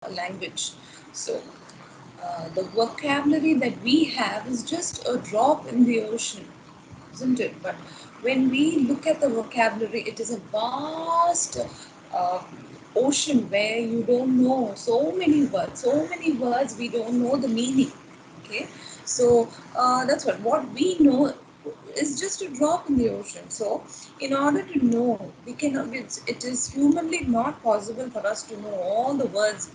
language. So the vocabulary that we have is just a drop in the ocean, isn't it? But when we look at the vocabulary, it is a vast uh, ocean where you don't know so many words we don't know the meaning. Okay, so that's what we know is just a drop in the ocean. So in order to know, we cannot. It is humanly not possible for us to know all the words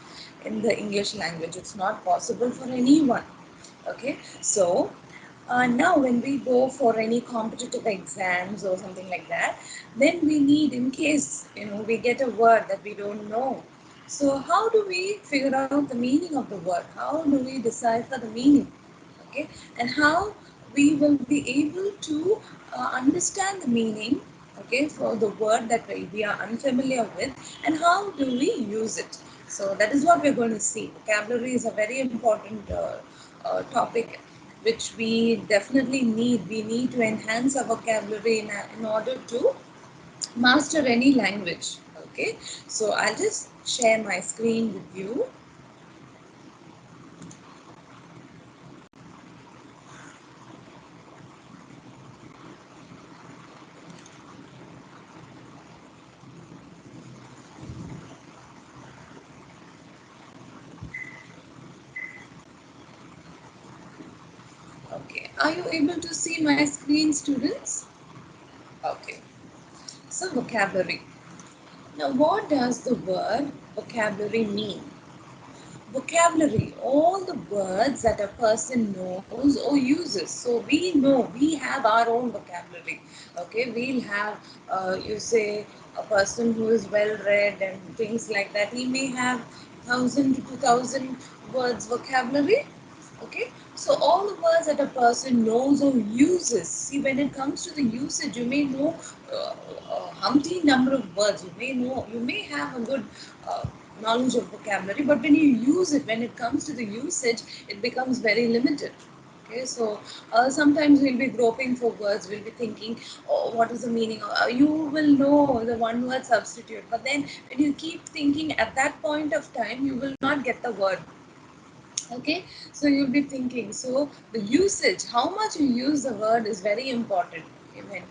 in the English language. It's not possible for anyone. Okay, so now when we go for any competitive exams or something like that, then we need, in case we get a word that we don't know, so how do we figure out the meaning of the word? How do we decipher the meaning? Okay, and how we will be able to understand the meaning, okay, for the word that we are unfamiliar with, and how do we use it? So that is what we're going to see. Vocabulary is a very important topic which we definitely need. We need to enhance our vocabulary in order to master any language. Okay, so I'll just share my screen with you. Okay, are you able to see my screen, students? Okay, so vocabulary. Now, what does the word vocabulary mean? Vocabulary, all the words that a person knows or uses. So we know we have our own vocabulary. Okay, we'll have, you say, a person who is well read and things like that, he may have 1,000 to 2,000 words vocabulary. Okay, so all the words that a person knows or uses. See, when it comes to the usage, you may know a humpty number of words. You may have a good knowledge of vocabulary, but when you use it, when it comes to the usage, it becomes very limited. Okay, so sometimes we'll be groping for words, we'll be thinking, oh, what is the meaning? You will know the one word substitute, but then when you keep thinking at that point of time, you will not get the word. Okay, so you'll be thinking, so the usage, how much you use the word is very important. Even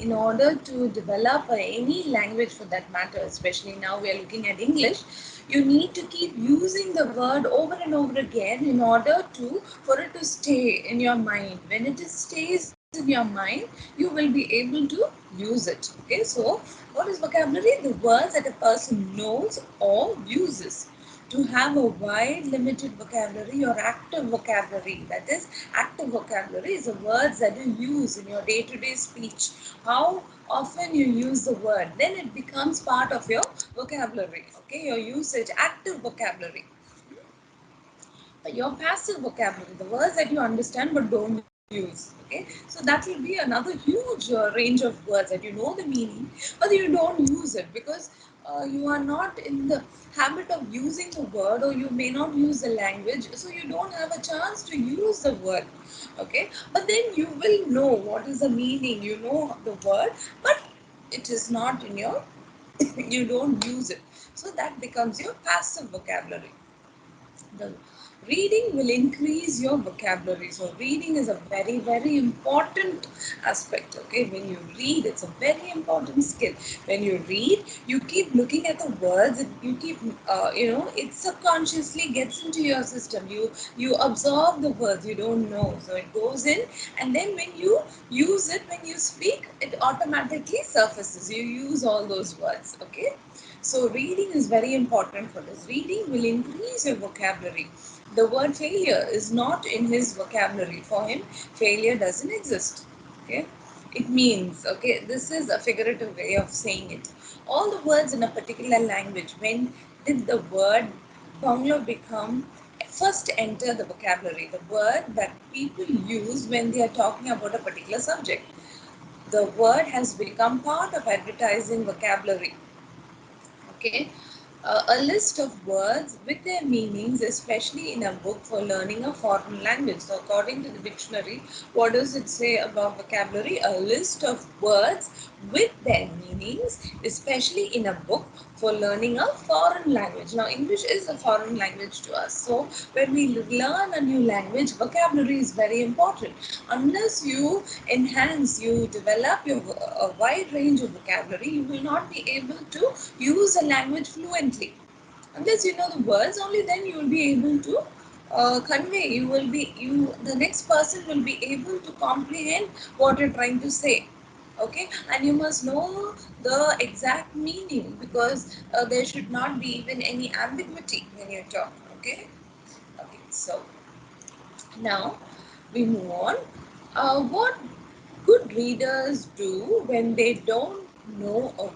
in order to develop any language for that matter, especially now we are looking at English, you need to keep using the word over and over again in order to for it to stay in your mind. When it stays in your mind, you will be able to use it. Okay, so what is vocabulary? The words that a person knows or uses. To have a wide limited vocabulary or active vocabulary, that is, active vocabulary is the words that you use in your day-to-day speech. How often you use the word, then it becomes part of your vocabulary. Okay, your usage, active vocabulary. Your passive vocabulary, the words that you understand but don't use. Okay, so that will be another huge range of words that you know the meaning, but you don't use it because you are not in the habit of using the word, or you may not use the language, so you don't have a chance to use the word. Okay, but then you will know what is the meaning, you know the word, but it is not in your you don't use it, so that becomes your passive vocabulary. The reading will increase your vocabulary. So reading is a very important aspect. Okay, when you read, it's a very important skill. When you read, you keep looking at the words, you keep it subconsciously gets into your system. You absorb the words you don't know, so it goes in, and then when you use it, when you speak, it automatically surfaces. You use all those words. Okay, so reading is very important for this. Reading will increase your vocabulary. The word failure is not in his vocabulary. For him, failure doesn't exist. Okay, it means, okay, this is a figurative way of saying it. All the words in a particular language, when did the word Bangla become first enter the vocabulary? The word that people use when they are talking about a particular subject. The word has become part of advertising vocabulary. Okay, a list of words with their meanings, especially in a book for learning a foreign language. So according to the dictionary, what does it say about vocabulary? A list of words with their meanings, especially in a book for learning a foreign language. Now, English is a foreign language to us. So, when we learn a new language, vocabulary is very important. Unless you enhance, you develop your a wide range of vocabulary, you will not be able to use a language fluently. Unless you know the words, only then you will be able to convey. The next person will be able to comprehend what you're trying to say. Okay, and you must know the exact meaning, because there should not be even any ambiguity when you talk. Okay, okay. So now we move on. What good readers do when they don't know a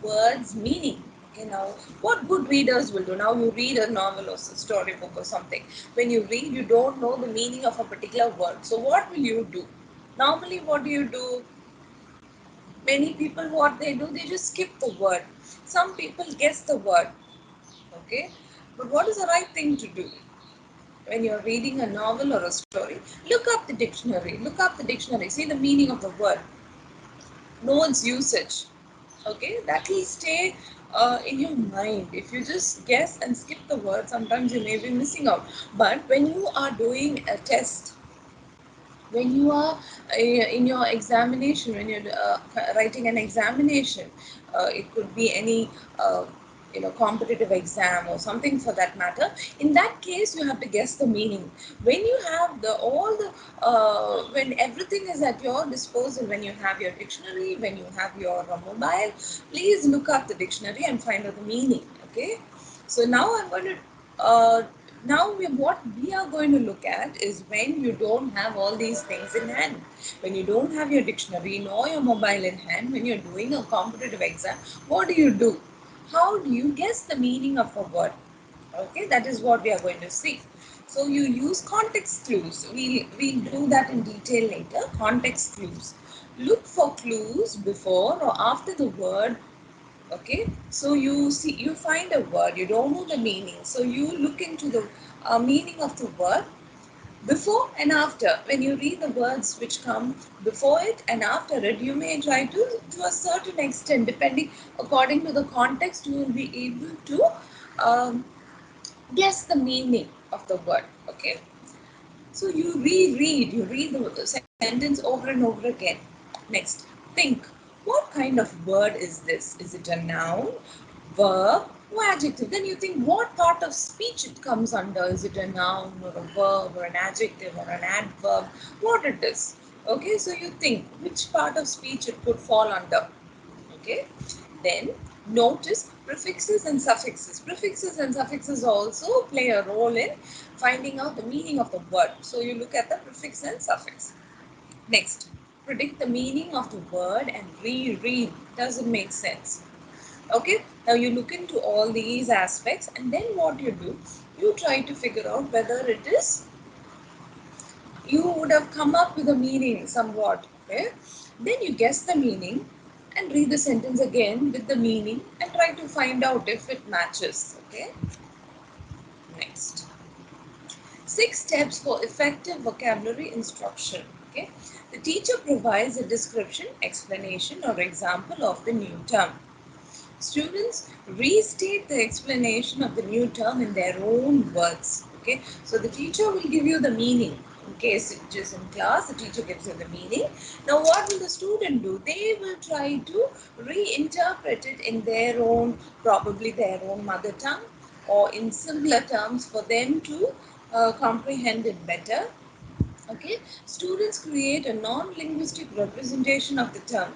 word's meaning? Okay, now what good readers will do? Now you read a novel or a storybook or something. When you read, you don't know the meaning of a particular word. So what will you do? Normally, what do you do? Many people, what they do, they just skip the word. Some people guess the word. Okay, but what is the right thing to do? When you're reading a novel or a story, look up the dictionary. Look up the dictionary. See the meaning of the word. Know its usage. Okay, that will stay in your mind. If you just guess and skip the word, sometimes you may be missing out. But when you are doing a test, when you are in your examination, when you're writing an examination, it could be any competitive exam or something for that matter. In that case, you have to guess the meaning. When you have when everything is at your disposal, when you have your dictionary, when you have your mobile, please look up the dictionary and find out the meaning. Okay, so now I'm going to what we are going to look at is when you don't have all these things in hand, when you don't have your dictionary nor your mobile in hand, when you're doing a competitive exam, what do you do? How do you guess the meaning of a word? Okay, that is what we are going to see. So you use context clues. We'll do that in detail later. Context clues. Look for clues before or after the word. Okay, so you find a word, you don't know the meaning, so you look into the meaning of the word before and after. When you read the words which come before it and after it, you may try to a certain extent, depending according to the context, you will be able to um, guess the meaning of the word. Okay, so you reread, you read the sentence over and over again. Next, think, what kind of word is this? Is it a noun, verb, or adjective? Then you think, what part of speech it comes under? Is it a noun or a verb or an adjective or an adverb? What it is? Okay, so you think which part of speech it could fall under. Okay, then notice prefixes and suffixes. Prefixes and suffixes also play a role in finding out the meaning of the word. So you look at the prefix and suffix. Next, predict the meaning of the word and reread. Does it make sense? Okay, now you look into all these aspects, and then what you do, you try to figure out whether it is, you would have come up with a meaning somewhat. Okay, then you guess the meaning and read the sentence again with the meaning and try to find out if it matches. Okay, next, 6 steps for effective vocabulary instruction. Okay, the teacher provides a description, explanation, or example of the new term. Students restate the explanation of the new term in their own words. Okay, so the teacher will give you the meaning. In case it is in class, the teacher gives you the meaning. Now, what will the student do? They will try to reinterpret it in their own, probably their own mother tongue, or in simpler terms for them to comprehend it better. Okay, students create a non-linguistic representation of the term.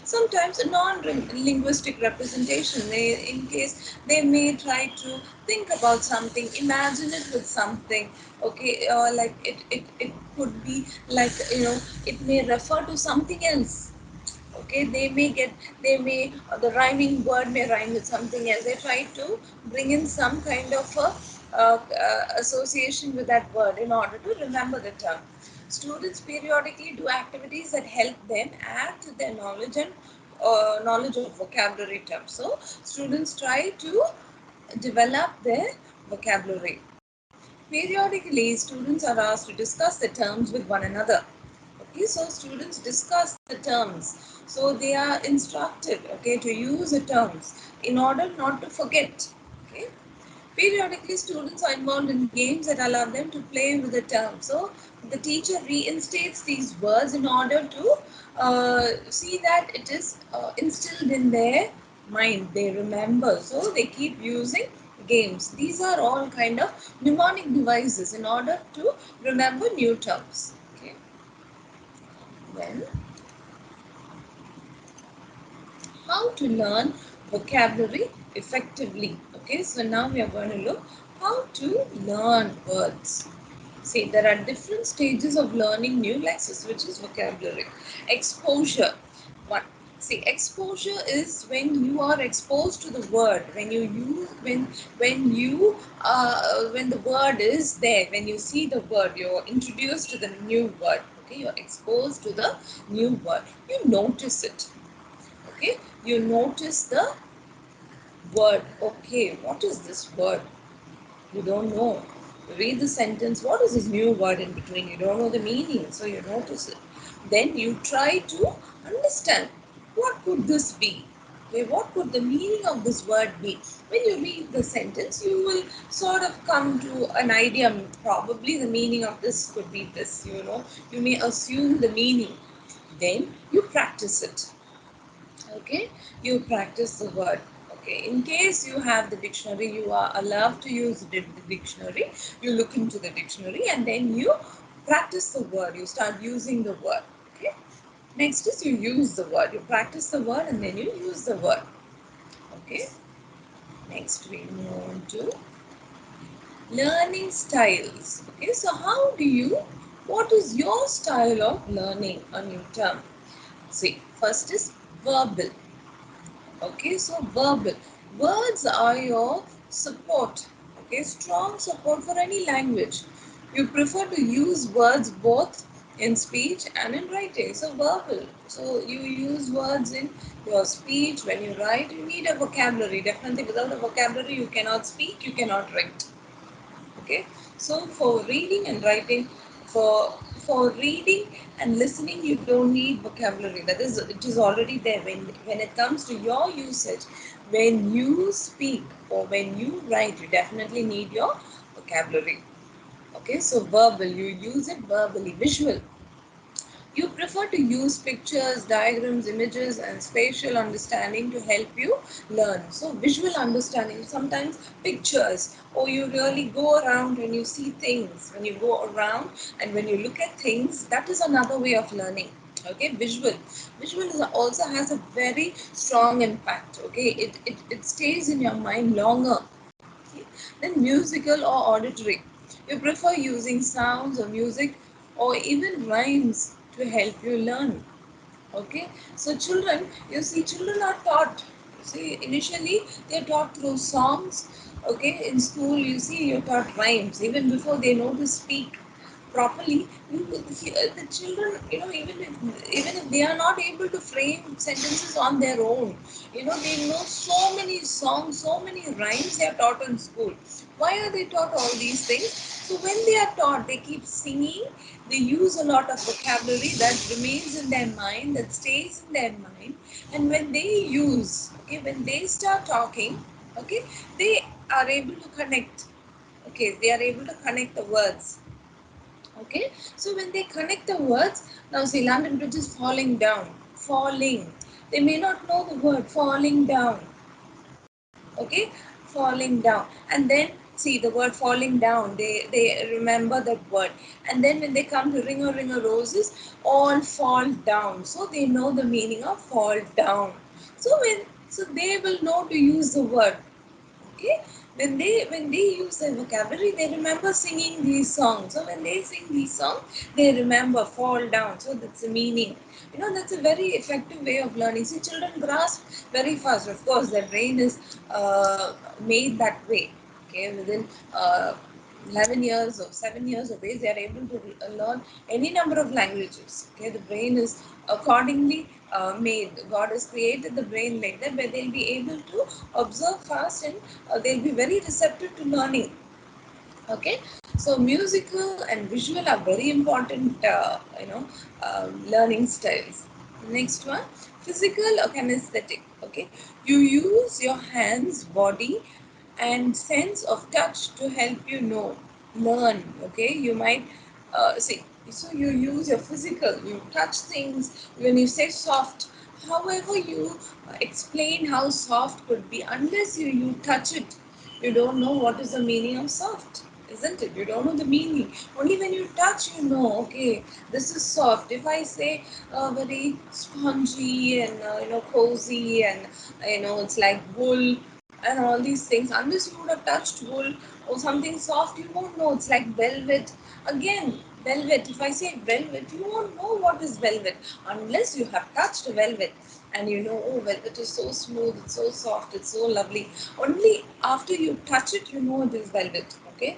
Sometimes a non-linguistic representation, in case they may try to think about something, imagine it with something. Okay, like it could be like, it may refer to something else. Okay, the rhyming word may rhyme with something else. They try to bring in some kind of a association with that word in order to remember the term. Students periodically do activities that help them add to their knowledge and knowledge of vocabulary terms. So students try to develop their vocabulary. Periodically, students are asked to discuss the terms with one another. Okay, so students discuss the terms. So they are instructed, okay, to use the terms in order not to forget. Okay. Periodically, students are involved in games that allow them to play with the terms. So the teacher reinstates these words in order to see that it is instilled in their mind. They remember. So they keep using games. These are all kind of mnemonic devices in order to remember new terms. Okay. Then how to learn vocabulary effectively. Okay, so now we are going to look how to learn words. See, there are different stages of learning new lexicons, which is vocabulary. Exposure. One. See, exposure is when you are exposed to the word. When you use when the word is there. When you see the word, you're introduced to the new word. Okay, you're exposed to the new word. You notice it. Okay, you notice the word. Okay, what is this word? You don't know. Read the sentence. What is this new word in between? You don't know the meaning, so you notice it. Then you try to understand what could this be? Okay, what could the meaning of this word be? When you read the sentence, you will sort of come to an idea. Probably the meaning of this could be this, You may assume the meaning. Then you practice it. Okay, you practice the word. Okay, in case you have the dictionary, you are allowed to use the dictionary. You look into the dictionary and then you practice the word. You start using the word. Okay, next is you use the word. You practice the word and then you use the word. Okay, next we move on to learning styles. Okay, so how do you, what is your style of learning a new term? See, first is verbal. Okay, so verbal. Words are your support. Okay, strong support for any language. You prefer to use words both in speech and in writing. So verbal. So you use words in your speech. When you write, you need a vocabulary. Definitely without a vocabulary, you cannot speak, you cannot write. Okay, so for reading and writing, for reading and listening, you don't need vocabulary. That is, it is already there. When it comes to your usage, when you speak or when you write, you definitely need your vocabulary. Okay, so verbal, you use it verbally. Visual, you prefer to use pictures, diagrams, images, and spatial understanding to help you learn. So, visual understanding, sometimes pictures, or you really go around when you see things, when you go around and when you look at things, that is another way of learning. Okay, visual is also has a very strong impact. Okay, it stays in your mind longer. Okay. Then musical or auditory, you prefer using sounds or music or even rhymes to help you learn. Okay, so children, you see, children are taught. You see, initially they're taught through songs. Okay, in school, you see, you're taught rhymes even before they know to speak properly. The children, even if they are not able to frame sentences on their own, they know so many songs, so many rhymes they are taught in school. Why are they taught all these things? So when they are taught, they keep singing. They use a lot of vocabulary that remains in their mind, that stays in their mind. And when they use, okay, when they start talking, okay, they are able to connect. Okay, they are able to connect the words. Okay, so when they connect the words, now see, London Bridge is falling down, falling. They may not know the word falling down. Okay, falling down, and then see the word falling down. They remember that word, and then when they come to ring a roses, all fall down. So they know the meaning of fall down. So they will know to use the word. Okay, when they use their vocabulary, they remember singing these songs. So when they sing these songs, they remember fall down. So that's the meaning. That's a very effective way of learning. See, children grasp very fast. Of course, their brain is made that way. Okay, within 11 years or 7 years of age, they are able to learn any number of languages. Okay, the brain is accordingly made. God has created the brain like that, where they'll be able to observe fast, and they'll be very receptive to learning. Okay, So musical and visual are very important, learning styles. Next one, physical or kinesthetic. Okay, you use your hands, body, and sense of touch to help you know, learn. Okay, you might see. So you use your physical, you touch things. When you say soft, however you explain how soft could be, unless you touch it, you don't know what is the meaning of soft, isn't it? You don't know the meaning. Only when you touch, you know, okay, this is soft. If I say very spongy and cozy and it's like wool and all these things, unless you would have touched wool or something soft, you won't know. It's like velvet. Again, velvet. If I say velvet, you won't know what is velvet unless you have touched velvet and you know, oh, velvet is so smooth, it's so soft, it's so lovely. Only after you touch it, you know it is velvet. Okay.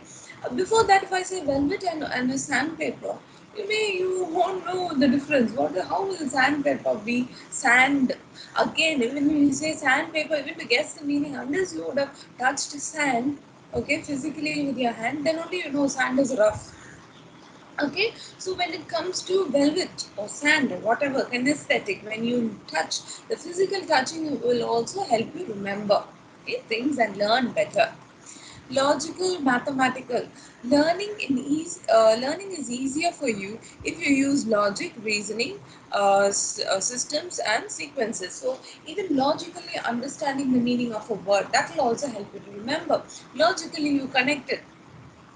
Before that, if I say velvet and a sandpaper, you won't know the difference. How will sandpaper be sand? Again, even when you say sandpaper, even to guess the meaning, unless you would have touched sand, okay, physically with your hand, then only you know sand is rough. Okay, so when it comes to velvet or sand or whatever kinesthetic, when you touch, the physical touching will also help you remember, okay, things and learn better. Logical, mathematical. Learning is easier for you if you use logic, reasoning, systems, and sequences. So even logically understanding the meaning of a word, that will also help you to remember. Logically, you connect it.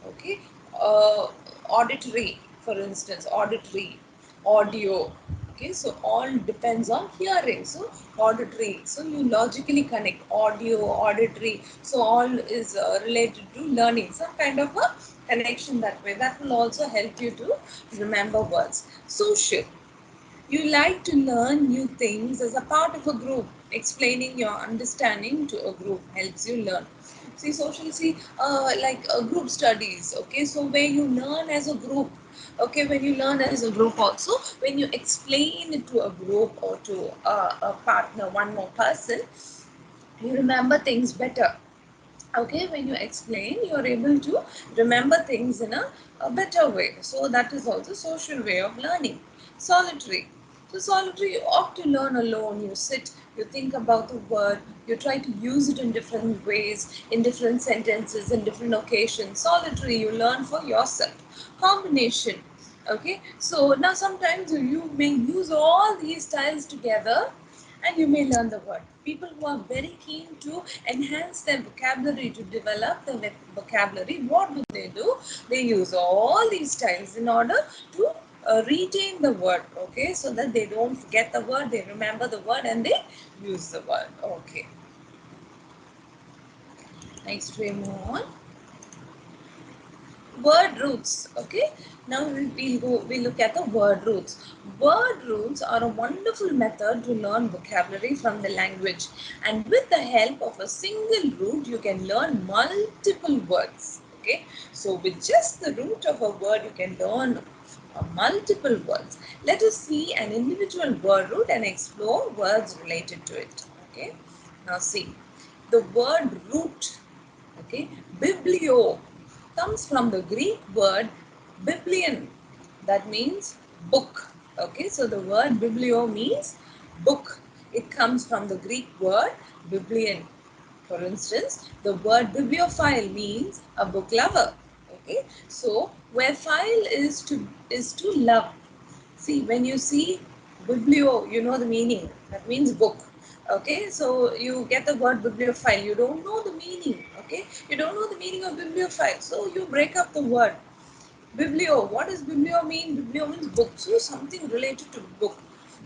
Okay, uh, auditory, for instance, auditory, audio. Okay, so all depends on hearing. So auditory, so you logically connect audio, auditory, so all is related to learning, some kind of a connection that way. That will also help you to remember words. Social, you like to learn new things as a part of a group. Explaining your understanding to a group helps you learn. See, social, like group studies. Okay, so where you learn as a group. Okay, when you learn as a group, also when you explain it to a group or to a partner, one more person, you remember things better. Okay, when you explain, you're able to remember things in a better way. So that is also social way of learning. Solitary, so solitary, you opt to learn alone. You sit, you think about the word, you try to use it in different ways, in different sentences, in different occasions. Solitary, you learn for yourself. Combination, okay, so now sometimes you may use all these styles together and you may learn the word. People who are very keen to enhance their vocabulary, to develop their vocabulary, what do? They use all these styles in order to retain the word, okay, so that they don't forget the word, they remember the word and they use the word. Okay, next we move on. Word roots. Okay, now we look at the word roots. Word roots are a wonderful method to learn vocabulary from the language, and with the help of a single root you can learn multiple words. Okay, so with just the root of a word you can learn multiple words. Let us see an individual word root and explore words related to it. Okay, now see the word root. Okay, biblio comes from the Greek word biblion, that means book. Okay, so the word biblio means book. It comes from the Greek word biblion. For instance, the word bibliophile means a book lover. Okay, so where phile is to love. See, when you see biblio, you know the meaning. That means book. Okay, so you get the word bibliophile. You don't know the meaning. Okay, you don't know the meaning of bibliophile. So you break up the word. Biblio. What does biblio mean? Biblio means book. So something related to book.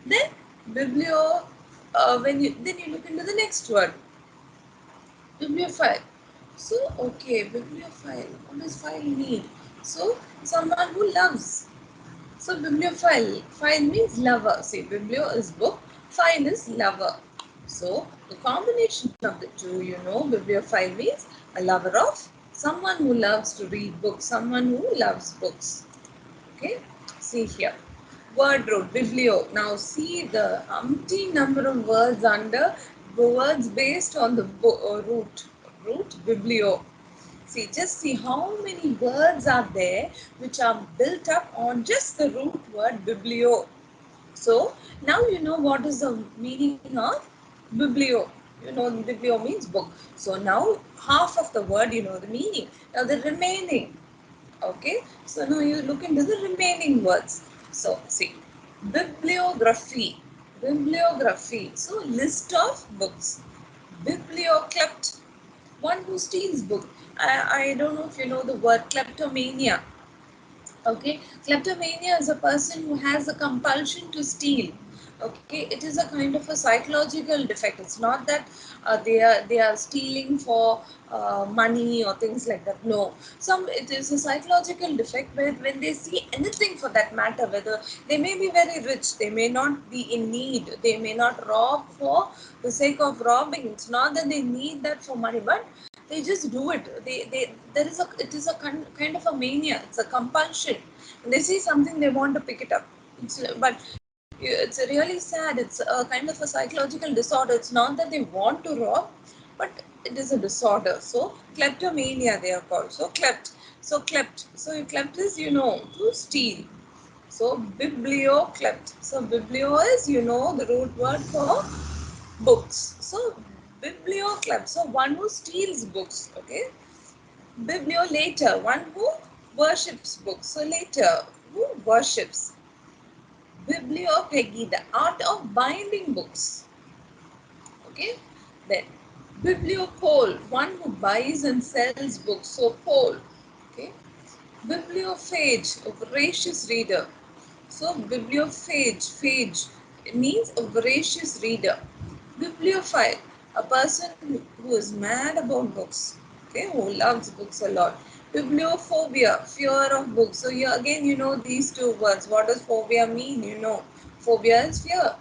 Then biblio. Then you look into the next word. Bibliophile. So okay, bibliophile. What does file mean? So someone who loves. So bibliophile, phile means lover. See, biblio is book, phile is lover. So the combination of the two, bibliophile means a lover of, someone who loves to read books, someone who loves books. Okay, see here. Word root, biblio. Now see the umpteen number of words under words based on the root. Root, biblio. See, just see how many words are there which are built up on just the root word biblio. So now you know what is the meaning of biblio. You know, biblio means book. So now half of the word you know the meaning. Now the remaining. Okay, so now you look into the remaining words. So see, bibliography. Bibliography. So list of books. Biblioclept, one who steals book. I don't know if you know the word kleptomania. Okay, kleptomania is a person who has a compulsion to steal. Okay, it is a kind of a psychological defect. It's not that they are stealing for money or things like that. No, some it is a psychological defect where when they see anything for that matter, whether they may be very rich, they may not be in need, they may not rob for the sake of robbing. It's not that they need that for money, but they just do it. They there is a it is a kind of a mania. It's a compulsion. When they see something, they want to pick it up. But it's really sad. It's a kind of a psychological disorder. It's not that they want to rob, but it is a disorder. So kleptomania they are called. So klept. So klept. So klept is to steal. So biblioclept. So biblio is the root word for books. So biblioclept. So one who steals books. Okay. Bibliolater. One who worships books. So later, who worships. Bibliopegy, the art of binding books. Okay. Then bibliopole, one who buys and sells books. So pole. Okay. Bibliophage, a voracious reader. So bibliophage, phage, it means a voracious reader. Bibliophile, a person who is mad about books. Okay, who loves books a lot. Bibliophobia, fear of books. So here again, these two words. What does phobia mean? Phobia is fear.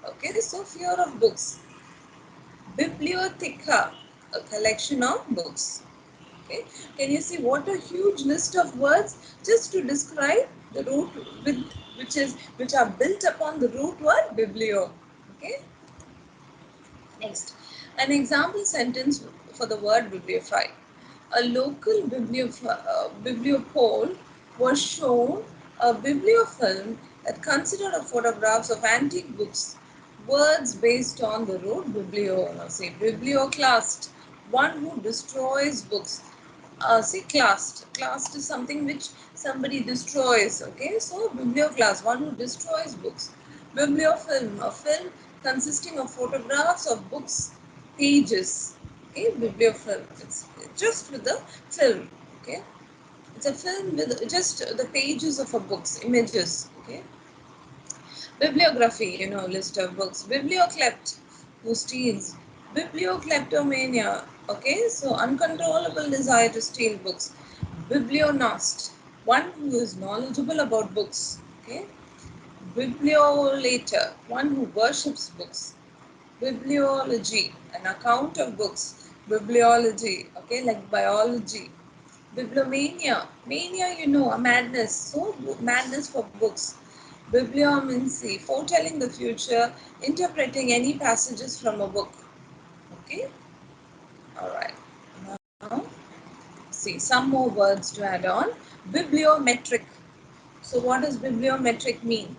Okay, so fear of books. Bibliotheca, a collection of books. Okay, can you see what a huge list of words just to describe the root with which are built upon the root word biblio. Okay, next, an example sentence for the word bibliophile. A local bibliopole was shown a bibliofilm that considered of photographs of antique books. Words based on the root biblio. Now say biblioclast, one who destroys books. See, classed is something which somebody destroys. Okay, so biblioclast, one who destroys books. Bibliofilm, a film consisting of photographs of books pages. Okay, bibliofilm, it's just with the film. Okay, it's a film with just the pages of a books, images. Okay, bibliography, list of books. Biblioclept, who steals. Bibliokleptomania, okay, so uncontrollable desire to steal books. Biblionost, one who is knowledgeable about books. Okay, bibliolater, one who worships books. Bibliology, an account of books. Bibliology, okay, like biology. Bibliomania, mania, a madness. So, madness for books. Bibliomancy, foretelling the future, interpreting any passages from a book. Okay, alright. Now, see some more words to add on. Bibliometric. So, what does bibliometric mean?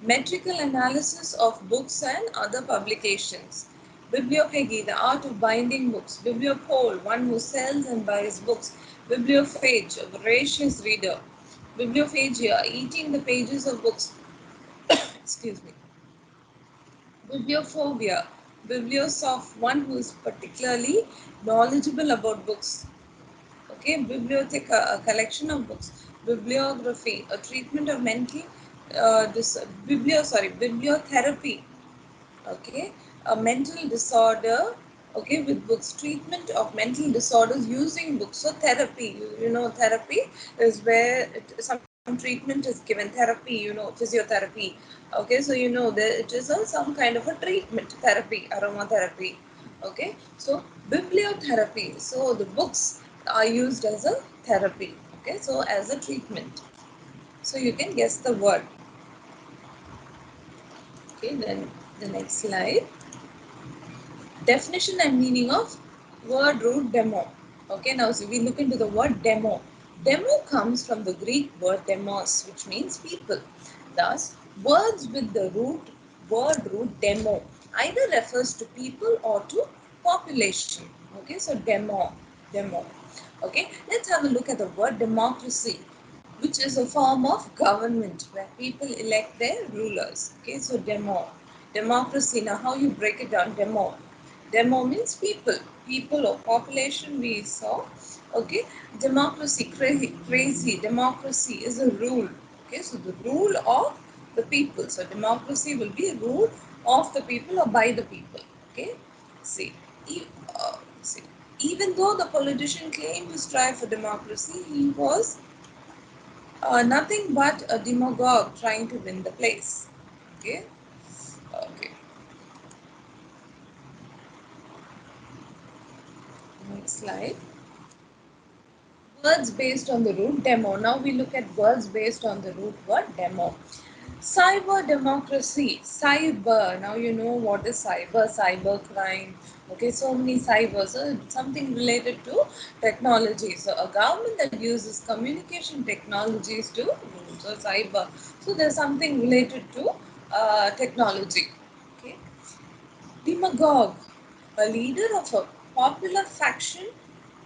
Metrical analysis of books and other publications. Bibliopegy, the art of binding books. Bibliopole, one who sells and buys books. Bibliophage, a voracious reader. Bibliophagia, eating the pages of books. Excuse me. Bibliophobia, bibliosoph, one who is particularly knowledgeable about books. Okay, bibliotheca, a collection of books. Bibliography, a treatment of mental bibliotherapy. Okay, a mental disorder. Okay, with books, treatment of mental disorders using books. So therapy, therapy is where some treatment is given. Therapy, physiotherapy. Okay, so there it is some kind of a treatment therapy, aromatherapy. Okay, so bibliotherapy. So the books are used as a therapy. Okay, so as a treatment. So you can guess the word. Okay, then the next slide. Definition and meaning of word root demo. Okay, now so we look into the word demo. Demo comes from the Greek word demos, which means people. Thus, words with the word root demo either refers to people or to population. Okay, so demo. Okay, let's have a look at the word democracy, which is a form of government where people elect their rulers. Okay, so democracy. Now, how you break it down? Demo means people or population we saw. Okay, democracy, crazy. Democracy is a rule. Okay, so the rule of the people. So democracy will be a rule of the people or by the people. Okay, see, see. Even though the politician claimed to strive for democracy, he was nothing but a demagogue trying to win the place. Okay, okay. Next slide. Words based on the root demo. Now we look at words based on the root word demo. Cyber democracy, cyber. Now you know what is cyber crime. Okay, so many cyber, so something related to technology. So a government that uses communication technologies to rule. So cyber. So there's something related to technology. Okay, demagogue, a leader of a popular faction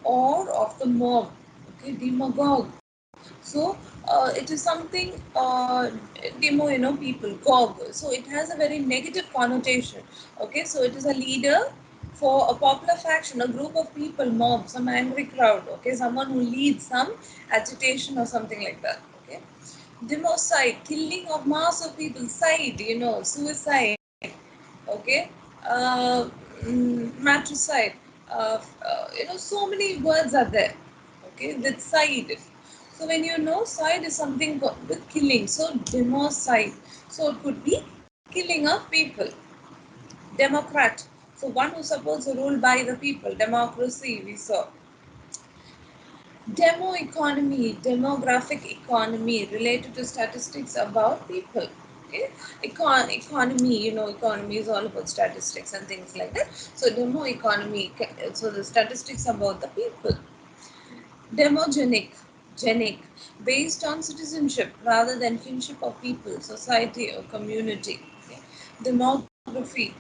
or of the mob. Okay, demagogue. So it is something demo, people, gog. So it has a very negative connotation. Okay, so it is a leader for a popular faction, a group of people, mob, some angry crowd. Okay, someone who leads some agitation or something like that. Okay, democide, killing of mass of people, side, suicide. Okay, uh, matricide, so many words are there. Okay, with side. So when you know side is something with killing, so democide, so it could be killing of people. Democrat, so one who supports a rule by the people. Democracy we saw. Demo economy, demographic economy related to statistics about people. Okay, economy, economy is all about statistics and things like that. So demo economy, so the statistics about the people. Demogenic, genic, based on citizenship rather than kinship of people, society or community. Okay. Demography,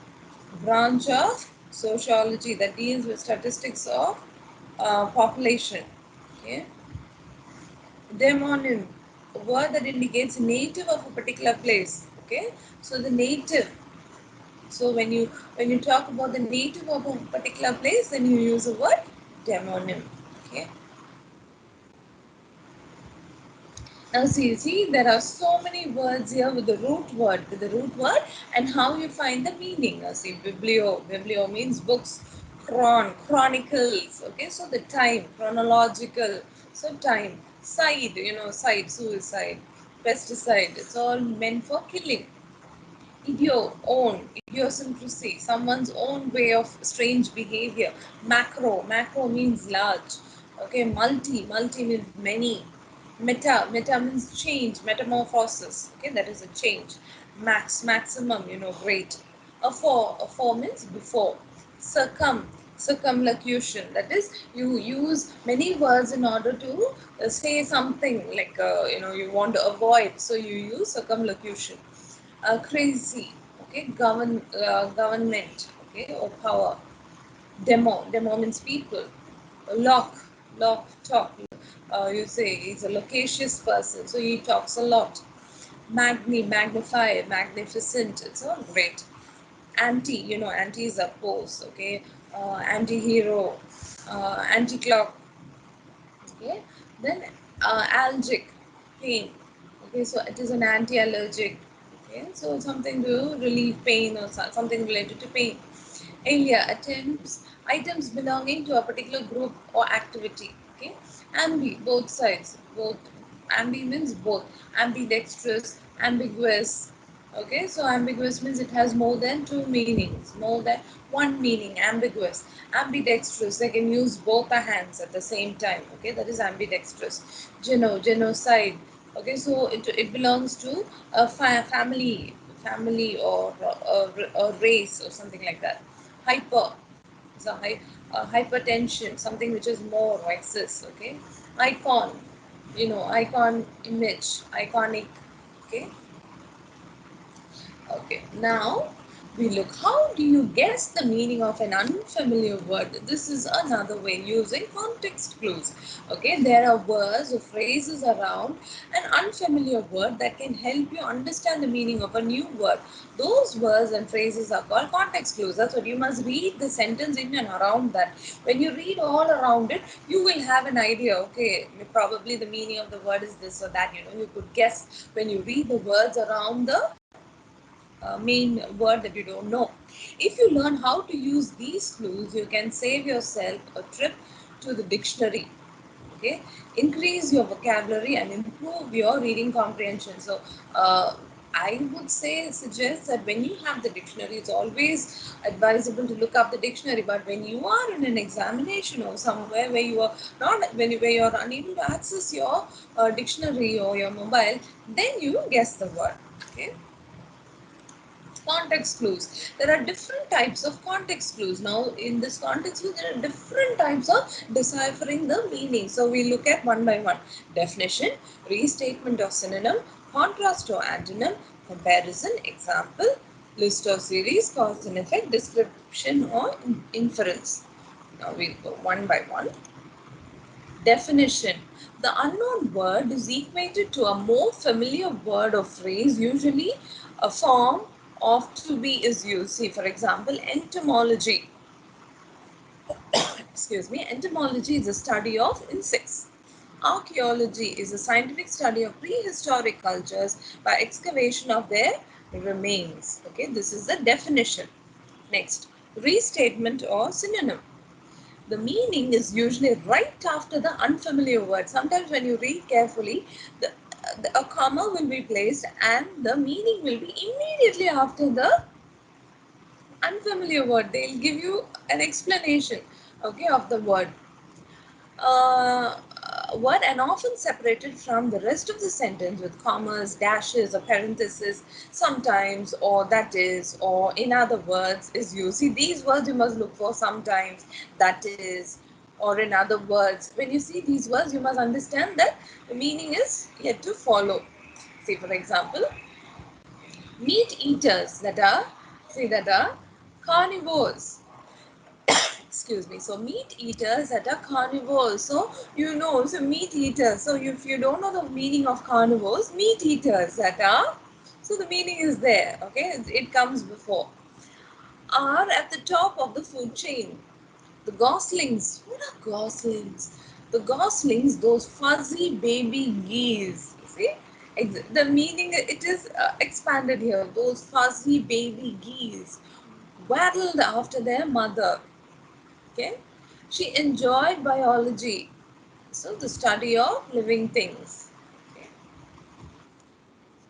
branch of sociology that deals with statistics of population. Okay. Demonym, a word that indicates native of a particular place. Okay, so the native. So when you talk about the native of a particular place, then you use the word demonym. Okay. Now see, there are so many words here with the root word, and how you find the meaning. Now see, biblio means books, chronicles. Okay, so the time, chronological, so time, side, side, suicide, pesticide. It's all meant for killing. Idiosyncrasy, someone's own way of strange behavior. Macro means large. Okay, multi means many. Meta means change, metamorphosis. Okay, that is a change. Maximum, great. A for means before. Circumlocution, that is, you use many words in order to say something like, you want to avoid, so you use circumlocution. Crazy, okay, government, okay, or power. Demo means people. Talk. You say he's a loquacious person, so he talks a lot. Magnify, magnificent, it's all great. Anti, anti is oppose, okay. Anti-hero, anti-clock. Okay, then allergic, pain. Okay, so it is an anti-allergic. Okay, so something to relieve pain or something related to pain. Alia, items belonging to a particular group or activity. Okay, both sides, both. Ambi means both. Ambidextrous, ambiguous. Okay, so ambiguous means it has more than two meanings, more than one meaning. Ambiguous, ambidextrous, they can use both the hands at the same time. Okay, that is ambidextrous. Genocide. Okay, so it belongs to a family or a race or something like that. Hyper, so hypertension, something which is more or excess. Okay, icon, icon, image, iconic. Okay. Okay, now we look. How do you guess the meaning of an unfamiliar word? This is another way using context clues. Okay, there are words or phrases around an unfamiliar word that can help you understand the meaning of a new word. Those words and phrases are called context clues. That's what you must read the sentence in and around that. When you read all around it, you will have an idea. Okay, probably the meaning of the word is this or that. You could guess when you read the words around the main word that you don't know. If you learn how to use these clues, you can save yourself a trip to the dictionary. Okay, increase your vocabulary and improve your reading comprehension. So, I would suggest that when you have the dictionary, it's always advisable to look up the dictionary. But when you are in an examination or somewhere where you are not, where you are unable to access your dictionary or your mobile, then you guess the word. Okay. Context clues. There are different types of context clues. Now, in this context clue, there are different types of deciphering the meaning. So, we look at one by one. Definition, restatement or synonym, contrast or antonym, comparison, example, list or series, cause and effect, description or inference. Now, we'll go one by one. Definition. The unknown word is equated to a more familiar word or phrase, usually a form of to be is used. See, for example, entomology. Excuse me. Entomology is a study of insects. Archaeology is a scientific study of prehistoric cultures by excavation of their remains. Okay, this is the definition. Next, restatement or synonym. The meaning is usually right after the unfamiliar word. Sometimes when you read carefully, a comma will be placed and the meaning will be immediately after the unfamiliar word. They'll give you an explanation, okay, of the word. uh, Word and often separated from the rest of the sentence with commas, dashes, or parentheses, sometimes, or that is, or in other words is used. See, these words you must look for sometimes, that is, or in other words. When you see these words, you must understand that the meaning is yet to follow. See, for example, meat eaters that are carnivores. Excuse me. So meat eaters that are carnivores. So meat eaters. So if you don't know the meaning of carnivores, meat eaters that are. So the meaning is there. Okay, it comes before. Are at the top of the food chain. The goslings. What are goslings? The goslings, those fuzzy baby geese. See, the meaning it is expanded here. Those fuzzy baby geese waddled after their mother. Okay, she enjoyed biology, so the study of living things. Okay.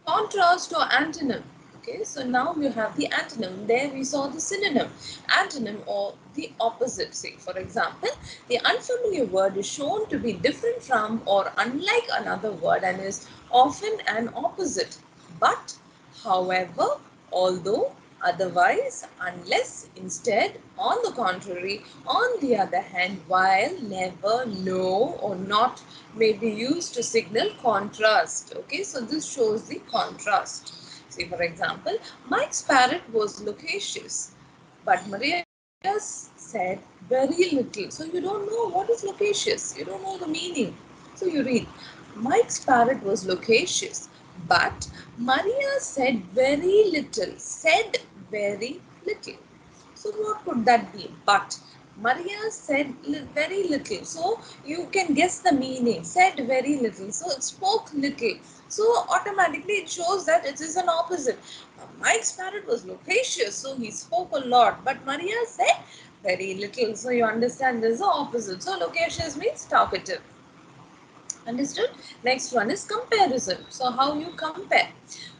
Contrast or antonym. Okay, so now you have the antonym. There we saw the synonym. Antonym or the opposite. Say, for example, the unfamiliar word is shown to be different from or unlike another word and is often an opposite. But, however, although, otherwise, unless, instead, on the contrary, on the other hand, while, never, no, or not may be used to signal contrast. Okay, so this shows the contrast. See, for example, Mike's parrot was loquacious, but Maria's said very little. So you don't know what is loquacious, you don't know the meaning. So you read, Mike's parrot was loquacious, but Maria said very little. Said very little. So what could that be? But Maria said very little. So you can guess the meaning. Said very little. So it spoke little. So automatically it shows that it is an opposite. Mike's parrot was loquacious, so he spoke a lot. But Maria said very little. So you understand this is the opposite. So loquacious means talkative. Understood? Next one is comparison. So how you compare?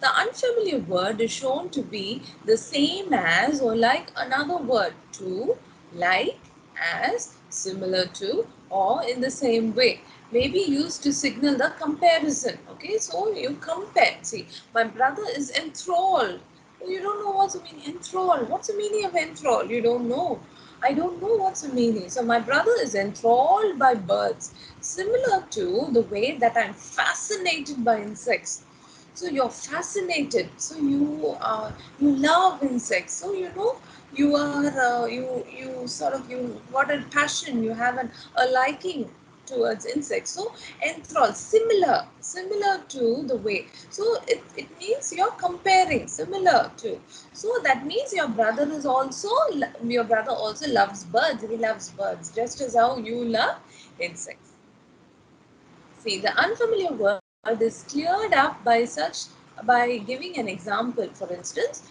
The unfamiliar word is shown to be the same as or like another word. To, like, as, similar to, or in the same way. May be used to signal the comparison. Okay, so you compare. See, my brother is enthralled. You don't know what's the meaning enthralled. What's the meaning of enthralled? You don't know. I don't know what's the meaning. So my brother is enthralled by birds, similar to the way that I'm fascinated by insects. So you're fascinated. So you love insects. So you are you sort of you got a passion. You have a liking towards insects. So enthralled, similar to the way. So it means you're comparing, similar to. So that means your brother also loves birds. He loves birds just as how you love insects. See, the unfamiliar word is cleared up by giving an example. For instance,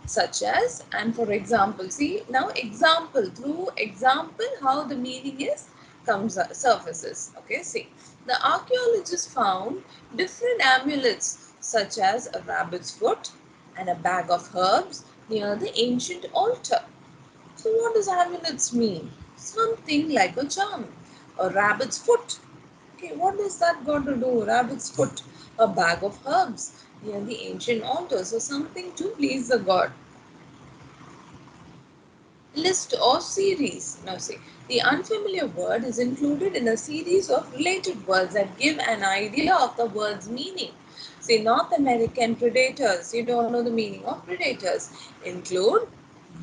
such as, and for example, see now example, through example how the meaning is comes surfaces. Okay, see, the archaeologists found different amulets such as a rabbit's foot and a bag of herbs near the ancient altar. So what does amulets mean? Something like a charm. A rabbit's foot. Okay, what does that got to do? Rabbit's foot. A bag of herbs near the ancient altar. So something to please the god. List or series. Now see, the unfamiliar word is included in a series of related words that give an idea of the word's meaning. See, North American predators, you don't know the meaning of predators, include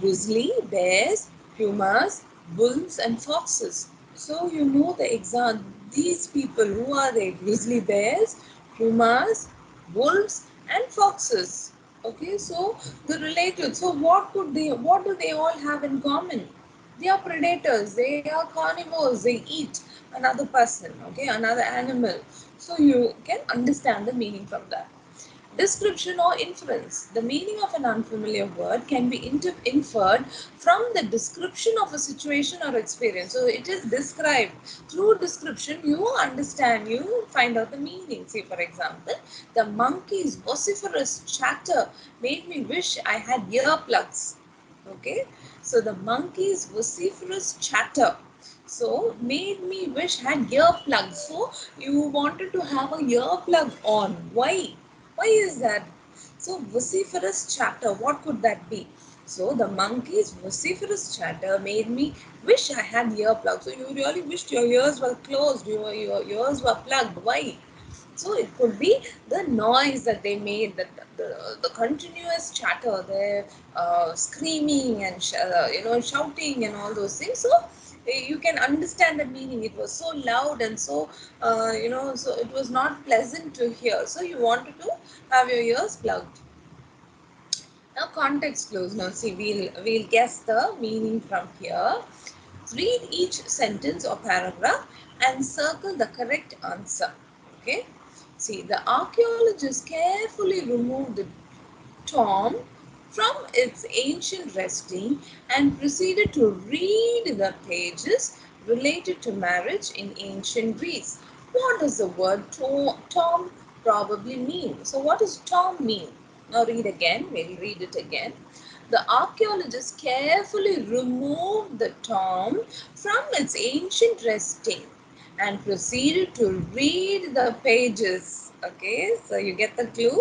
grizzly, bears, pumas, wolves, and foxes. So you know the example. These people, who are they? Grizzly bears, pumas, wolves, and foxes. Okay, so the related. So what do they all have in common? They are predators, they are carnivores, they eat another person, okay, another animal. So you can understand the meaning from that. Description or inference. The meaning of an unfamiliar word can be inferred from the description of a situation or experience. So it is described. Through description, you understand, you find out the meaning. Say, for example, the monkey's vociferous chatter made me wish I had earplugs. Okay, so the monkey's vociferous chatter so made me wish I had earplugs. So you wanted to have a earplug on. Why? Why is that? So vociferous chatter, what could that be? So the monkey's vociferous chatter made me wish I had earplugs. So you really wished your ears were closed, your ears were plugged. Why? So it could be the noise that they made, the continuous chatter, the screaming and shouting and all those things. So you can understand the meaning. It was so loud and so so it was not pleasant to hear. So you wanted to have your ears plugged. Now context clues. Now see, we'll guess the meaning from here. Read each sentence or paragraph and circle the correct answer. Okay. See, the archaeologists carefully removed the tomb from its ancient resting and proceeded to read the pages related to marriage in ancient Greece. What does the word tomb probably mean? So, what does tomb mean? Now, read again. We'll read it again. The archaeologists carefully removed the tomb from its ancient resting and proceeded to read the pages. Okay, so you get the clue.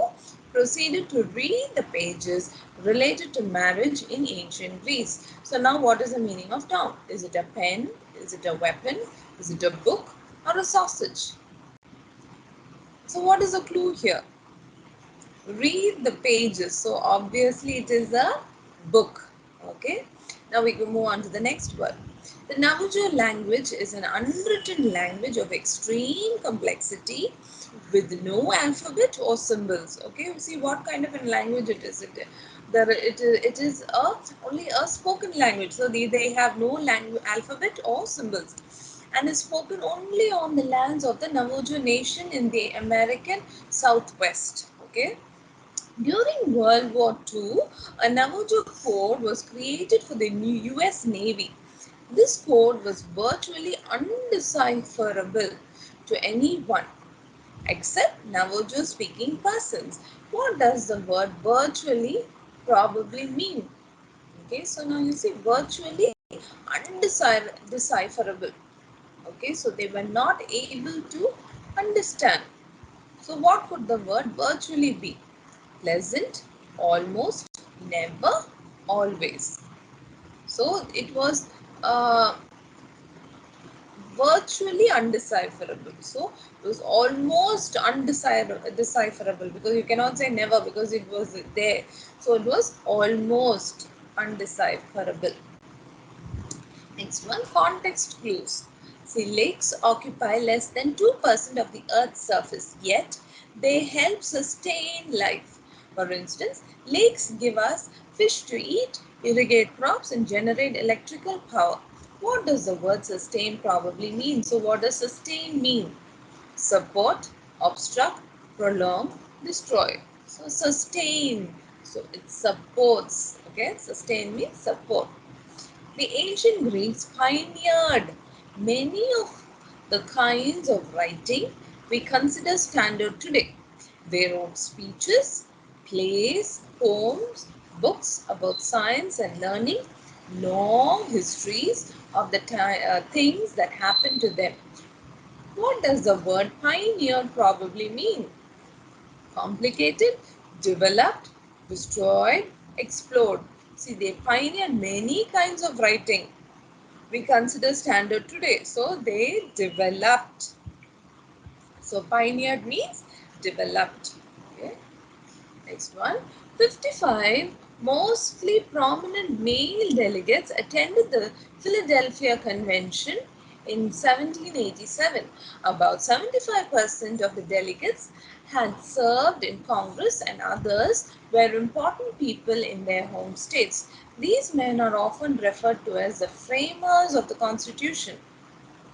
Proceeded to read the pages related to marriage in ancient Greece. So now what is the meaning of tomb? Is it a pen? Is it a weapon? Is it a book or a sausage? So what is the clue here? Read the pages. So obviously it is a book. Okay. Now we can move on to the next word. The Navajo language is an unwritten language of extreme complexity with no alphabet or symbols. Okay, see what kind of a language it is. It is only a spoken language. So they have no alphabet or symbols and is spoken only on the lands of the Navajo Nation in the American Southwest. Okay. During World War II, a Navajo code was created for the US Navy. This code was virtually undecipherable to anyone except Navajo speaking persons. What does the word virtually probably mean? Okay, so now you see virtually undecipherable. Okay, so they were not able to understand. So what could the word virtually be? Pleasant, almost, never, always. So it was uh, virtually undecipherable. So it was almost undecipherable, because you cannot say never because it was there. So it was almost undecipherable. Next one, context clues. See, lakes occupy less than 2% of the Earth's surface, yet they help sustain life. For instance, lakes give us fish to eat, irrigate crops, and generate electrical power. What does the word sustain probably mean? So, what does sustain mean? Support, obstruct, prolong, destroy. So, sustain. So, it supports. Okay, sustain means support. The ancient Greeks pioneered many of the kinds of writing we consider standard today. They wrote speeches, plays, poems, books about science and learning, long histories of the things that happened to them. What does the word pioneer probably mean? Complicated, developed, destroyed, explored. See, they pioneered many kinds of writing we consider standard today. So they developed. So pioneered means developed. Okay. Next one. 55 mostly prominent male delegates attended the Philadelphia Convention in 1787. About 75% of the delegates had served in Congress, and others were important people in their home states. These men are often referred to as the framers of the Constitution.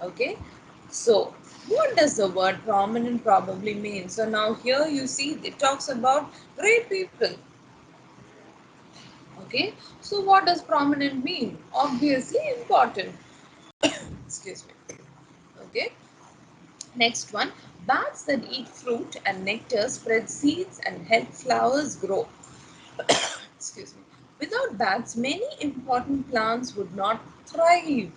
Okay, so what does the word prominent probably mean? So now here you see it talks about great people. Okay, so what does prominent mean? Obviously important. Excuse me. Okay, next one, bats that eat fruit and nectar spread seeds and help flowers grow. Excuse me. Without bats, many important plants would not thrive.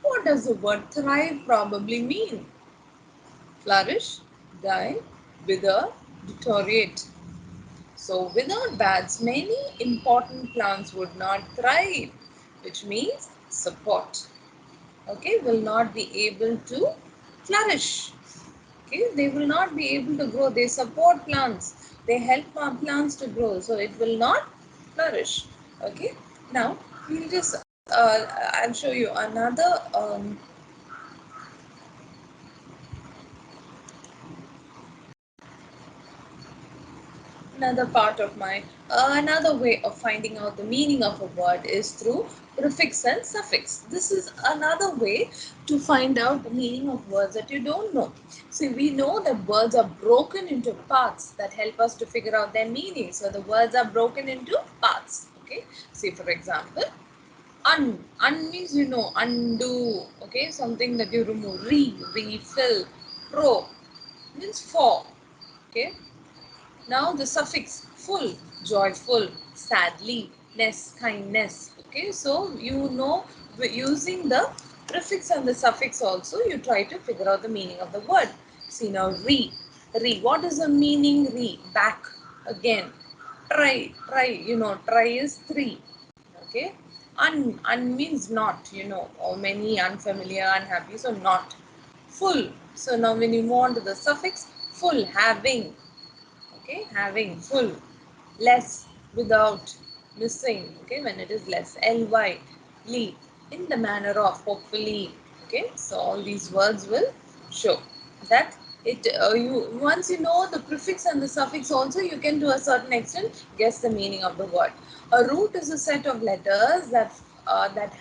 What does the word thrive probably mean? Flourish, die, wither, deteriorate. So, without bats, many important plants would not thrive, which means support. Okay, will not be able to flourish. Okay, they will not be able to grow. They support plants, they help our plants to grow, so it will not flourish. Okay, now we'll just I'll show you another another part of my another way of finding out the meaning of a word is through prefix and suffix. This is another way to find out the meaning of words that you don't know. See, we know that words are broken into parts that help us to figure out their meaning. So the words are broken into parts. Okay, see, for example, un means, you know, undo. Okay, something that you remove. Refill. Pro means for. Okay, now the suffix full, joyful, sadly, ness, kindness. Okay, so you know, using the prefix and the suffix also, you try to figure out the meaning of the word. See now, re. What is the meaning? Back again. Try. You know, try is three. Okay, un means not. You know, or many, unfamiliar, unhappy. So not. Full. So now when you move on to the suffix, full, having. Okay, having, full. Less, without, missing. Okay, when it is less. Ly, ly, in the manner of, hopefully. Okay, so all these words will show that it you once you know the prefix and the suffix also, you can to a certain extent guess the meaning of the word. A root is a set of letters that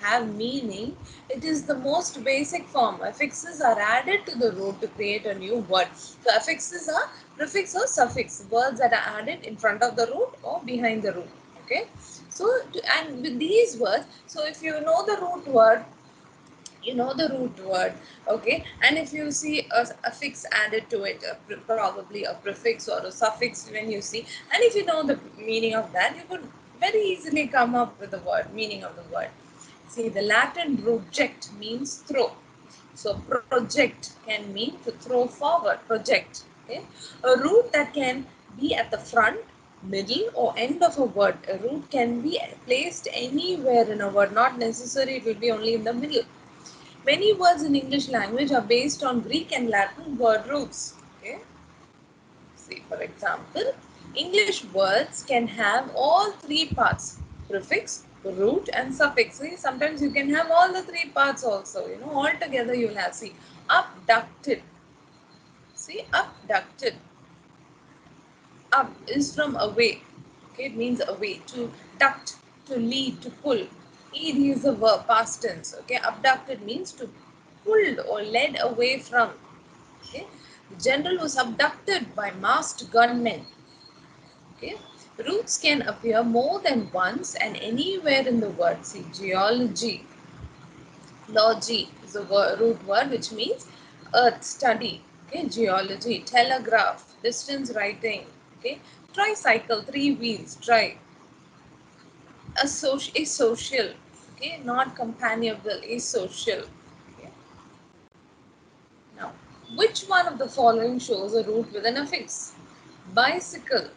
have meaning. It is the most basic form. Affixes are added to the root to create a new word. So affixes are prefix or suffix, words that are added in front of the root or behind the root. Okay, so and with these words, so if you know the root word, you know the root word. Okay, and if you see a affix added to it, probably a prefix or a suffix, when you see, and if you know the meaning of that, you could very easily come up with the word meaning of the word. See, the Latin project means throw. So project can mean to throw forward, project. Okay, a root that can be at the front middle or end of a word. A root can be placed anywhere in a word, not necessary it will be only in the middle. Many words in English language are based on Greek and Latin word roots. Okay. See, for example, English words can have all three parts: prefix, root, and suffix. See, sometimes you can have all the three parts also. All together you will have. See, abducted. See, abducted. Up is from away. Okay, it means away. To duct, to lead, to pull. Ed is a verb, past tense. Okay, abducted means to pulled or led away from. Okay, the general was abducted by masked gunmen. Okay, roots can appear more than once and anywhere in the word. See, geology, logy is a root word which means earth, study. Okay, geology, telegraph, distance writing. Okay, tricycle, three wheels, try. Asocial, okay, not companionable, asocial. Okay. Now, which one of the following shows a root with an affix? Bicycle,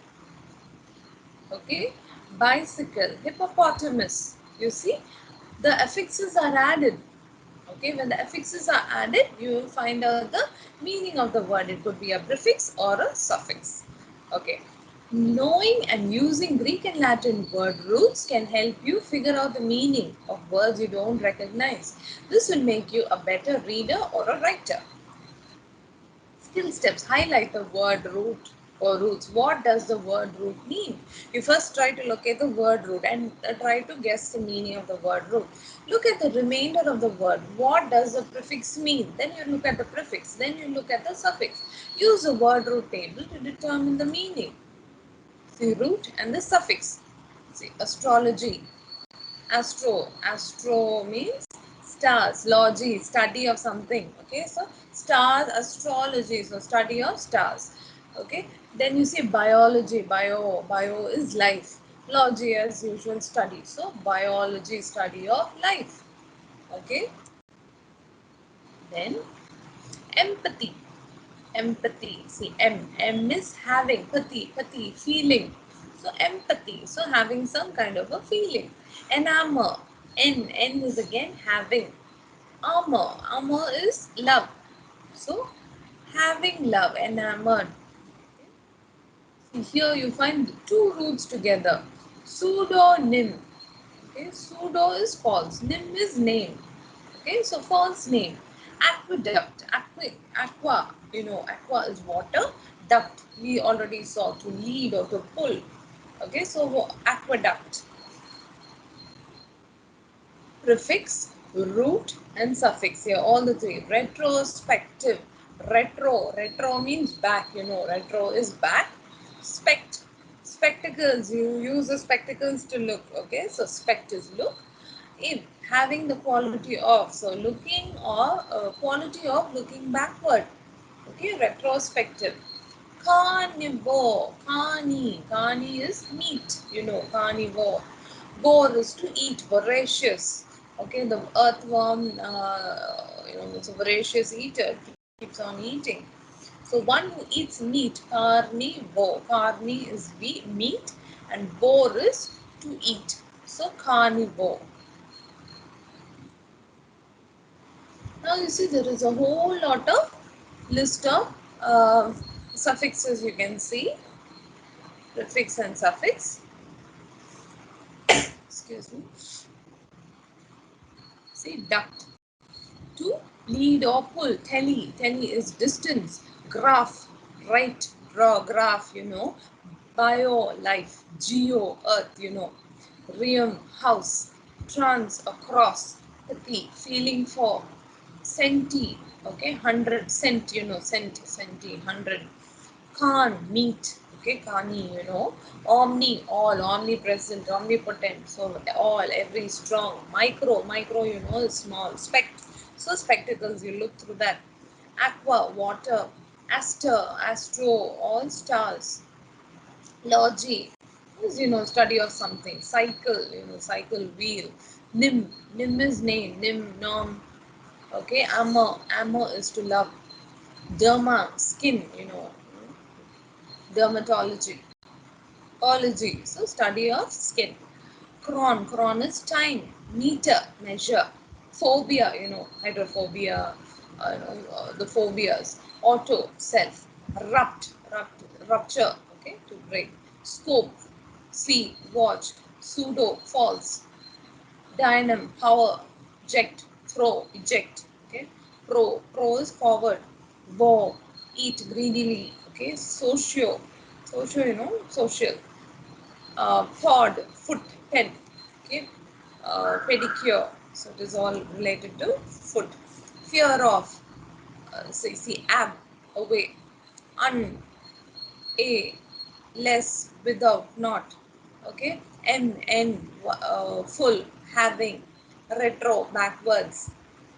okay, bicycle, hippopotamus. You see, the affixes are added. Okay, when the affixes are added, you will find out the meaning of the word. It could be a prefix or a suffix. Okay, knowing and using Greek and Latin word roots can help you figure out the meaning of words you don't recognize. This will make you a better reader or a writer. Skill steps: highlight the word root or roots. What does the word root mean? You first try to locate the word root and try to guess the meaning of the word root. Look at the remainder of the word. What does the prefix mean? Then you look at the prefix. Then you look at the suffix. Use the word root table to determine the meaning. The root and the suffix. See, astrology. Astro means stars. Logy, study of something. Okay, so stars, astrology, so study of stars. Okay, then you see biology. Bio is life. Logy, as usual, study. So biology, study of life. Okay, then empathy. Empathy, see, M is having, pati, feeling. So empathy, so having some kind of a feeling. Enamor, N is again having. Armor is love. So having love, enamored. See, here you find two roots together. Pseudonym. Okay, pseudo is false, nym is name. Okay, so false name. Aqueduct, aqua, aqua is water. Duct, we already saw, to lead or to pull. Okay, so aqueduct. Prefix, root, and suffix here, all the three. Retrospective. Retro means back, retro is back. Spectacles, you use the spectacles to look. Okay, so spect is look. In having the quality of, so looking or quality of looking backward. Okay, retrospective. Carnivore, carni is meat, carnivore. Vor is to eat, voracious. Okay, the earthworm, it's a voracious eater, keeps on eating. So one who eats meat, carnivore. Carni is meat and vor is to eat. So carnivore. Now you see there is a whole lot of list of suffixes you can see, prefix and suffix. Excuse me. See, duct, to lead or pull. Tele is distance. Graph, write, draw, graph, Bio, life. Geo, earth, Realm, house. Trans, across. Pati, feeling for. Centi, okay, 100. Cent, centi, 100. Khan, meat. Okay, Kani, Omni, all, omnipresent, omnipotent. So all, every, strong. Micro, is small. So spectacles, you look through that. Aqua, water. Astro, all stars. Logy is, study of something. Cycle, cycle, wheel. Nym is name. Nom. Okay, amor is to love. Derma, skin, dermatology. Ology, so study of skin. Chron is time. Meter, measure. Phobia, hydrophobia, the phobias. Auto, self. Rupture, okay, to break. Scope, see, watch. Pseudo, false. Dynam, power. Eject, throw, eject. Okay. Pro is forward. Bow, eat greedily. Okay. Social. Pod, foot, head. Okay. Pedicure. So it is all related to foot. Fear of. So you see, ab, away. Un, a, less, without, not. Okay. Full, having. Retro, backwards.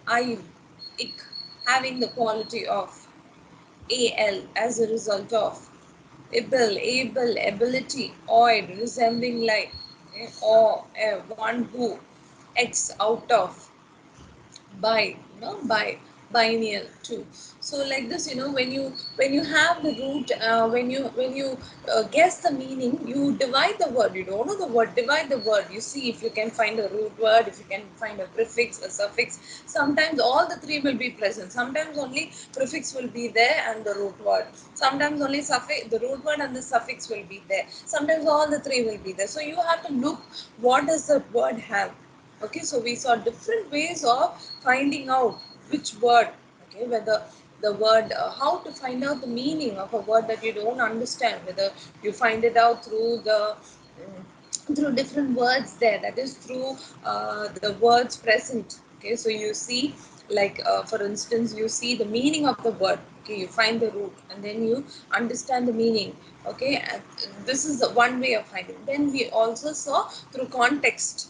I, ick, having the quality of. Al, as a result of. Able, ability. Oid, resembling like. Okay. Or, one who. X, out of. By biennial too. So like this, when you have the root, when you guess the meaning, you divide the word. You don't know the word, divide the word. You see if you can find a root word, if you can find a prefix, a suffix. Sometimes all the three will be present, sometimes only prefix will be there and the root word. Sometimes only suffix, the root word and the suffix will be there. Sometimes all the three will be there. So you have to look, what does the word have. Okay, so we saw different ways of finding out which word, okay, whether the word, how to find out the meaning of a word that you don't understand, whether you find it out through through different words there, that is through the words present. Okay, so you see, like for instance, you see the meaning of the word. Okay, you find the root and then you understand the meaning. Okay, and this is the one way of finding. Then we also saw through context.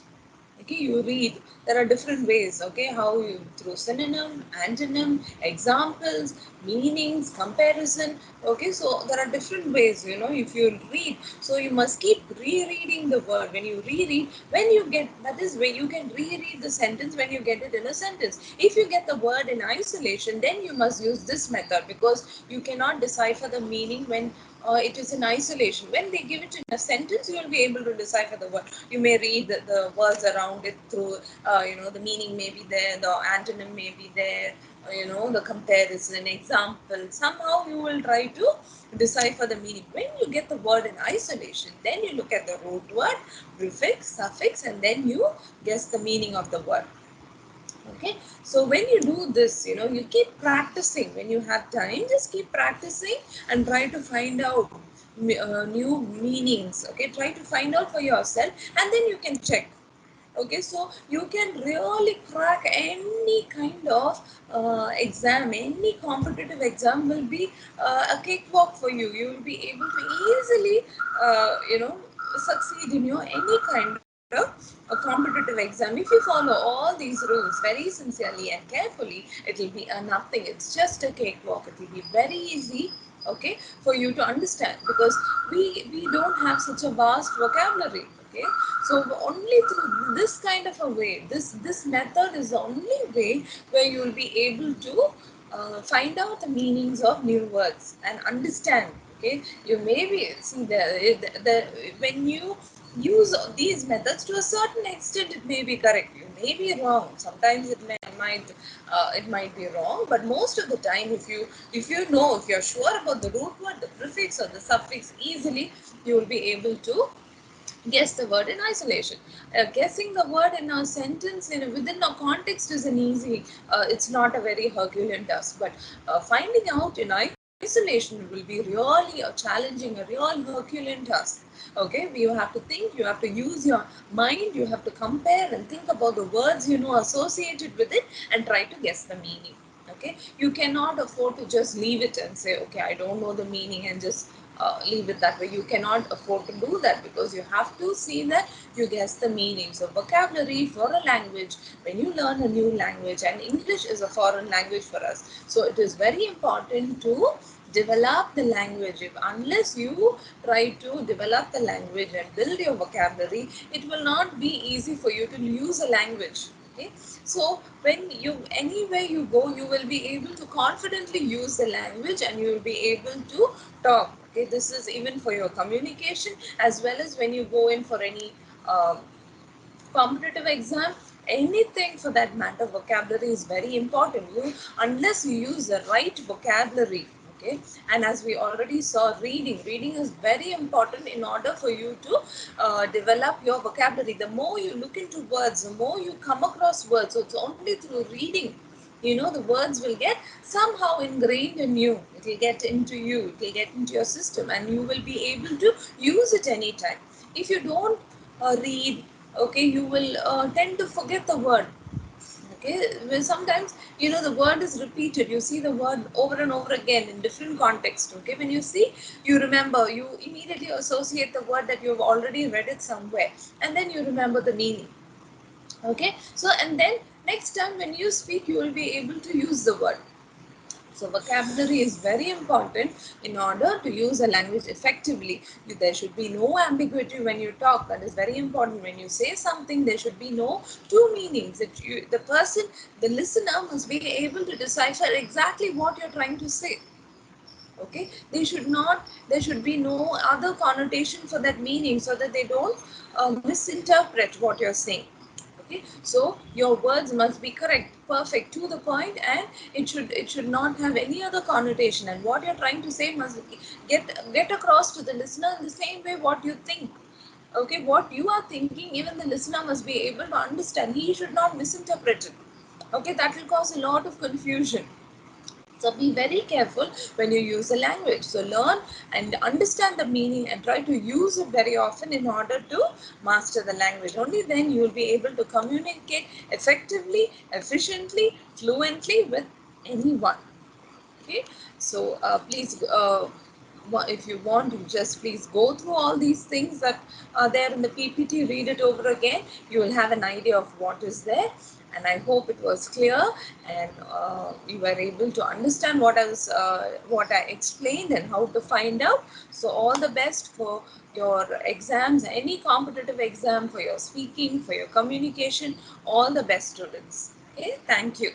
Okay, you read, there are different ways. Okay, how you, through synonym, antonym, examples, meanings, comparison. Okay, so there are different ways, if you read. So you must keep rereading the word. When you reread, when you get, that is where you can reread the sentence when you get it in a sentence. If you get the word in isolation, then you must use this method, because you cannot decipher the meaning when it is in isolation. When they give it in a sentence, you will be able to decipher the word. You may read the words around it through, the meaning may be there, the antonym may be there, the comparison, example. Somehow you will try to decipher the meaning. When you get the word in isolation, then you look at the root word, prefix, suffix, and then you guess the meaning of the word. Okay, so when you do this, you keep practicing. When you have time, just keep practicing and try to find out new meanings. Okay, try to find out for yourself, and then you can check. Okay, so you can really crack any kind of exam. Any competitive exam will be a cakewalk for you. You will be able to easily succeed in your any kind of a competitive exam. If you follow all these rules very sincerely and carefully, it will be a nothing. It's just a cakewalk. It will be very easy, okay, for you to understand, because we don't have such a vast vocabulary. Okay, so only through this kind of a way, this method is the only way where you will be able to find out the meanings of new words and understand. Okay, you may be see the when you use these methods, to a certain extent it may be correct, you may be wrong, sometimes it might be wrong, but most of the time, if you're sure about the root word, the prefix or the suffix easily, you will be able to guess the word in isolation. Guessing the word in a sentence within a context is an easy, it's not a very Herculean task, but finding out in isolation will be really a challenging, a real Herculean task. Okay, you have to think, you have to use your mind, you have to compare and think about the words associated with it, and try to guess the meaning. Okay, you cannot afford to just leave it and say, okay, I don't know the meaning, and just leave it that way. You cannot afford to do that, because you have to see that you guess the meaning. So vocabulary for a language, when you learn a new language, and English is a foreign language for us, so it is very important to develop the language. If unless you try to develop the language and build your vocabulary, it will not be easy for you to use a language. Okay, so when you anywhere you go, you will be able to confidently use the language and you will be able to talk. Okay, this is even for your communication as well as when you go in for any competitive exam, anything for that matter. Vocabulary is very important. You Unless you use the right vocabulary, okay. And as we already saw, reading is very important in order for you to develop your vocabulary. The more you look into words, the more you come across words. So it's only through reading, the words will get somehow ingrained in you. It will get into you, it will get into your system, and you will be able to use it anytime. If you don't read, okay, you will tend to forget the word. Okay, well, sometimes the word is repeated. You see the word over and over again in different context. Okay, when you see, you remember, you immediately associate the word that you've already read it somewhere, and then you remember the meaning. Okay, so and then next time when you speak, you will be able to use the word. So vocabulary is very important in order to use a language effectively. There should be no ambiguity when you talk. That is very important. When you say something, there should be no two meanings. The person, the listener, must be able to decipher exactly what you're trying to say. Okay, there should be no other connotation for that meaning, so that they don't misinterpret what you're saying. Okay, so your words must be correct, perfect, to the point, and it should not have any other connotation, and what you're trying to say must get across to the listener in the same way what you think. Okay, what you are thinking, even the listener must be able to understand. He should not misinterpret it. Okay, that will cause a lot of confusion. So be very careful when you use a language. So learn and understand the meaning and try to use it very often in order to master the language. Only then you will be able to communicate effectively, efficiently, fluently with anyone. Okay, so please, if you want to, just please go through all these things that are there in the PPT, read it over again. You will have an idea of what is there, and I hope it was clear, and you were able to understand what I explained and how to find out. So all the best for your exams, any competitive exam, for your speaking, for your communication. All the best, students. Okay, thank you.